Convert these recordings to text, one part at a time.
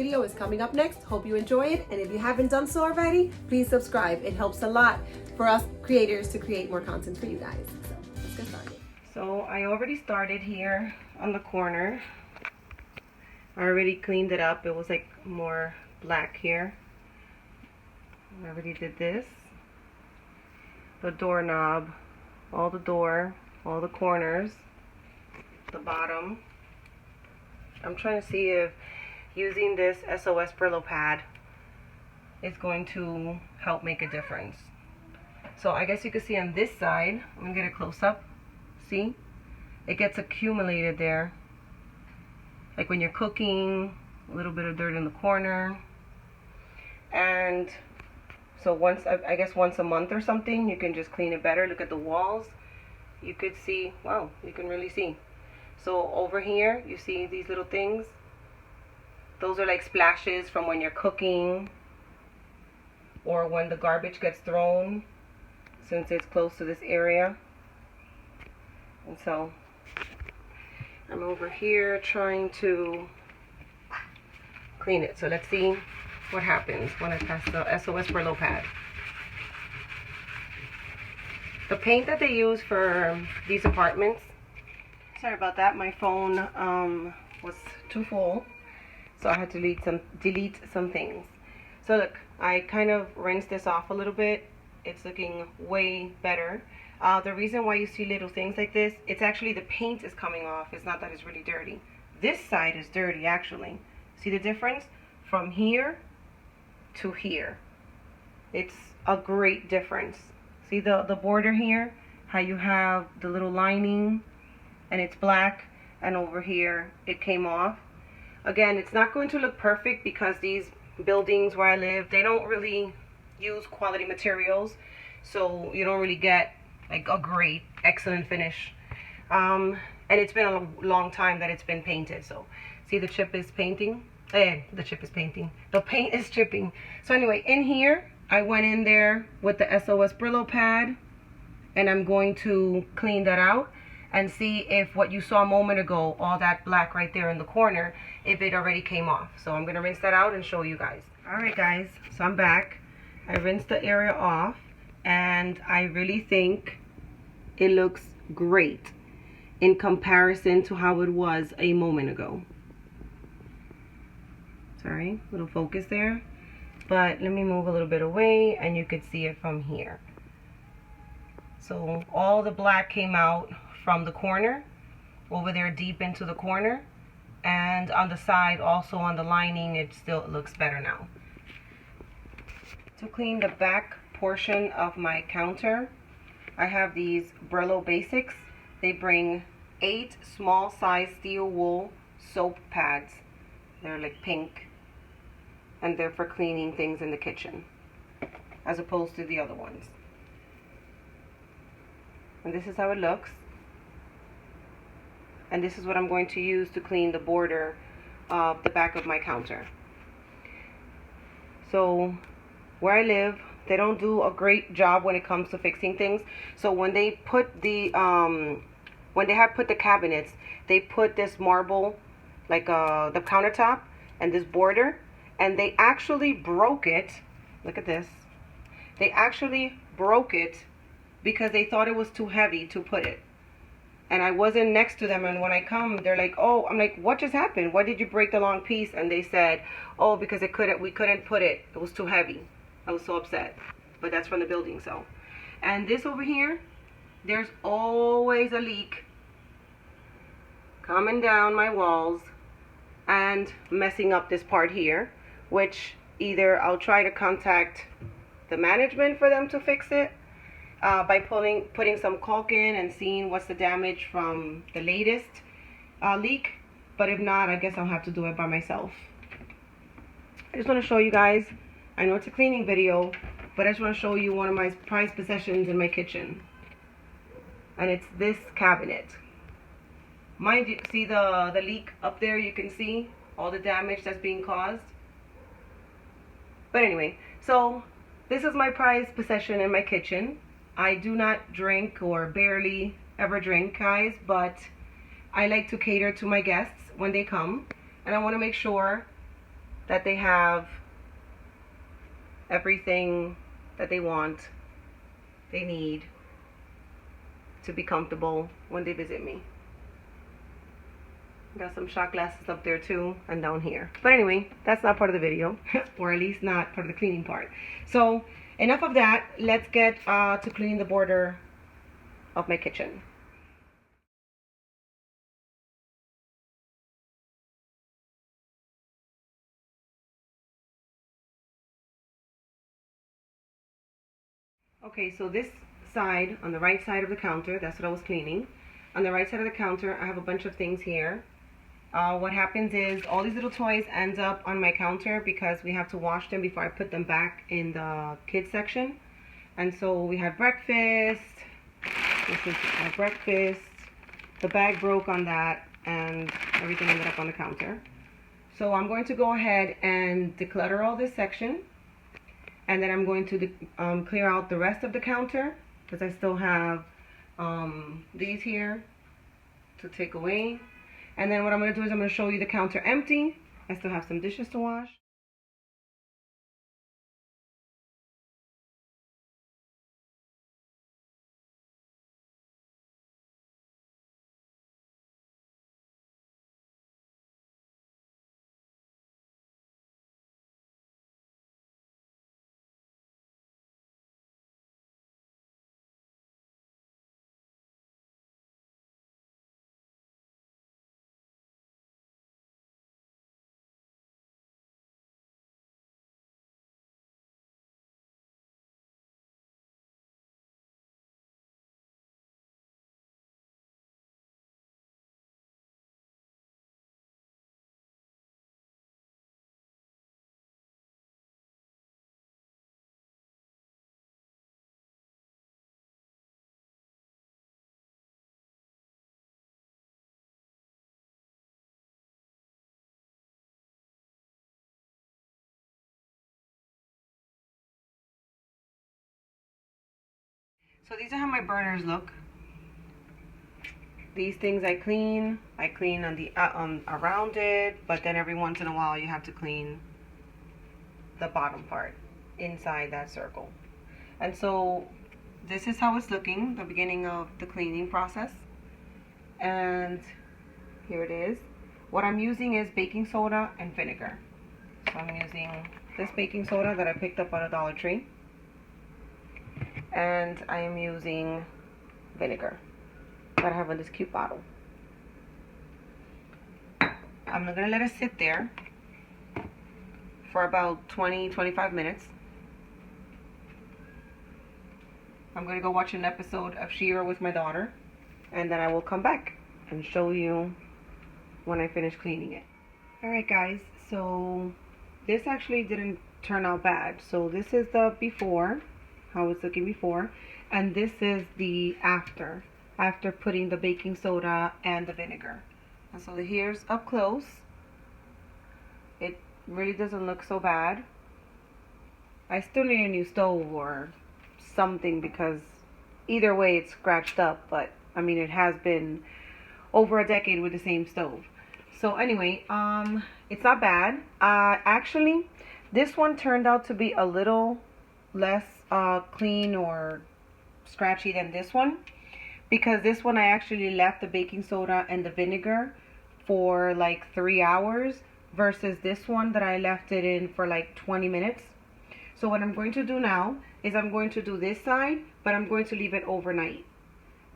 Video is coming up next. Hope you enjoy it, and if you haven't done so already, please subscribe. It helps a lot for us creators to create more content for you guys. So let's get started. So I already started here on the corner. I already cleaned it up. It was like more black here. I already did this. The doorknob, all the door, all the corners, the bottom. I'm trying to see if using this SOS Brillo pad is going to help make a difference. So I guess you can see on this side, I'm gonna get a close up. See? It gets accumulated there. Like when you're cooking, a little bit of dirt in the corner. And so I guess once a month or something, you can just clean it better. Look at the walls. You could see, wow, you can really see. So over here, you see these little things. Those are like splashes from when you're cooking or when the garbage gets thrown, since it's close to this area. And so I'm over here trying to clean it. So let's see what happens when I pass the SOS Brillo pad. The paint that they use for these apartments, sorry about that, my phone was too full. So I had to delete some things. So look, I kind of rinsed this off a little bit. It's looking way better. The reason why you see little things like this, it's actually the paint is coming off. It's not that it's really dirty. This side is dirty actually. See the difference? From here to here. It's a great difference. See the border here? How you have the little lining and it's black, and over here it came off. Again, it's not going to look perfect because these buildings where I live, they don't really use quality materials, so you don't really get like a great, excellent finish. And it's been a long time that it's been painted. So see, the chip is painting. The chip is painting. The paint is chipping. So anyway, in here, I went in there with the SOS Brillo pad, and I'm going to clean that out and see if what you saw a moment ago, all that black right there in the corner, if it already came off. So I'm gonna rinse that out and show you guys. All right guys, so I'm back. I rinsed the area off, and I really think it looks great in comparison to how it was a moment ago. Sorry, little focus there. But let me move a little bit away and you could see it from here. So all the black came out from the corner, over there deep into the corner, and on the side, also on the lining, it still looks better now. To clean the back portion of my counter, I have these Brillo Basics. They bring 8 small size steel wool soap pads. They're like pink, and they're for cleaning things in the kitchen, as opposed to the other ones. And this is how it looks. And this is what I'm going to use to clean the border of the back of my counter. So where I live, they don't do a great job when it comes to fixing things. So when they put the when they have put the cabinets, they put this marble, like the countertop, and this border, and they actually broke it. Look at this. They actually broke it because they thought it was too heavy to put it. And I wasn't next to them, and when I come, they're like, oh, I'm like, what just happened? Why did you break the long piece? And they said, oh, because we couldn't put it. It was too heavy. I was so upset. But that's from the building, so. And this over here, there's always a leak coming down my walls and messing up this part here, which either I'll try to contact the management for them to fix it, by putting some caulk in and seeing what's the damage from the latest leak. But if not, I guess I'll have to do it by myself. I just want to show you guys, I know it's a cleaning video, but I just want to show you one of my prized possessions in my kitchen. And it's this cabinet. Mind you, see the leak up there? You can see all the damage that's being caused. But anyway, so this is my prized possession in my kitchen. I do not drink, or barely ever drink, guys, but I like to cater to my guests when they come, and I want to make sure that they have everything that they want, they need to be comfortable when they visit me. Got some shot glasses up there too, and down here. But anyway, that's not part of the video, or at least not part of the cleaning part. So enough of that. Let's get to cleaning the border of my kitchen. Okay, so this side, on the right side of the counter, that's what I was cleaning. On the right side of the counter, I have a bunch of things here. What happens is all these little toys end up on my counter because we have to wash them before I put them back in the kids section. And so we had breakfast. This is our breakfast. The bag broke on that and everything ended up on the counter. So I'm going to go ahead and declutter all this section. And then I'm going to clear out the rest of the counter because I still have these here to take away. And then what I'm going to do is I'm going to show you the counter empty. I still have some dishes to wash. So these are how my burners look. These things I clean on the around it, but then every once in a while you have to clean the bottom part inside that circle. And so this is how it's looking, the beginning of the cleaning process. And here it is. What I'm using is baking soda and vinegar. So I'm using this baking soda that I picked up at a Dollar Tree. And I am using vinegar that I have in this cute bottle. I'm going to let it sit there for about 20-25 minutes. I'm going to go watch an episode of She-Ra with my daughter, and then I will come back and show you when I finish cleaning it. Alright guys, so this actually didn't turn out bad. So this is the before, how it's looking before, and this is the after putting the baking soda and the vinegar. And so here's up close. It really doesn't look so bad. I still need a new stove or something because either way it's scratched up, but I mean it has been over a decade with the same stove. So anyway, it's not bad. Actually, this one turned out to be a little less clean or scratchy than this one, because this one I actually left the baking soda and the vinegar for like 3 hours versus this one that I left it in for like 20 minutes. So what I'm going to do now is I'm going to do this side, but I'm going to leave it overnight.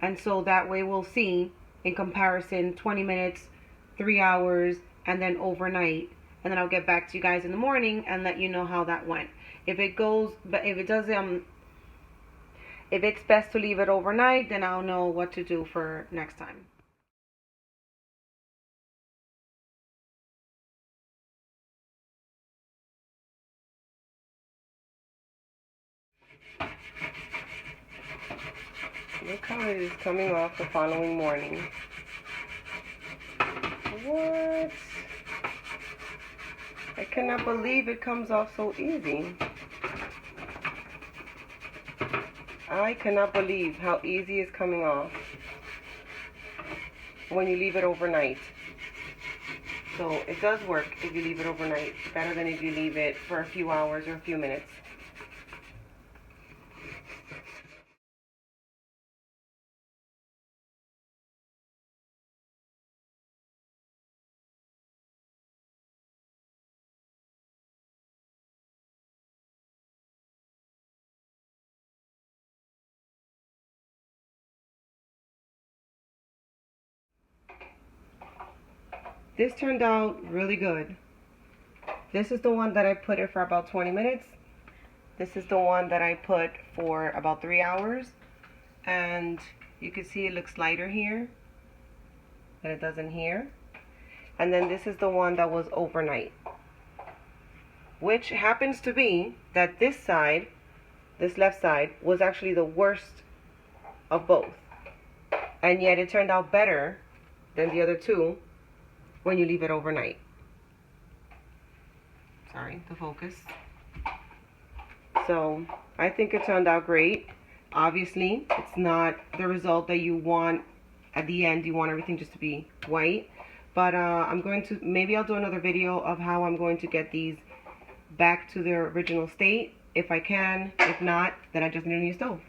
And so that way we'll see in comparison 20 minutes, 3 hours, and then overnight. And then I'll get back to you guys in the morning and let you know how that went. If it goes, but if it does, if it's best to leave it overnight, then I'll know what to do for next time. Look how it is coming off the following morning. What? I cannot believe it comes off so easy. I cannot believe how easy it's coming off when you leave it overnight. So it does work if you leave it overnight, better than if you leave it for a few hours or a few minutes. This turned out really good. This is the one that I put it for about 20 minutes. This is the one that I put for about 3 hours. And you can see it looks lighter here than it does in here. And then this is the one that was overnight, which happens to be that this side, this left side, was actually the worst of both. And yet it turned out better than the other two when you leave it overnight. Sorry, the focus. So I think it turned out great. Obviously, it's not the result that you want at the end. You want everything just to be white. But I'm going to, maybe I'll do another video of how I'm going to get these back to their original state. If I can. If not, then I just need a new stove.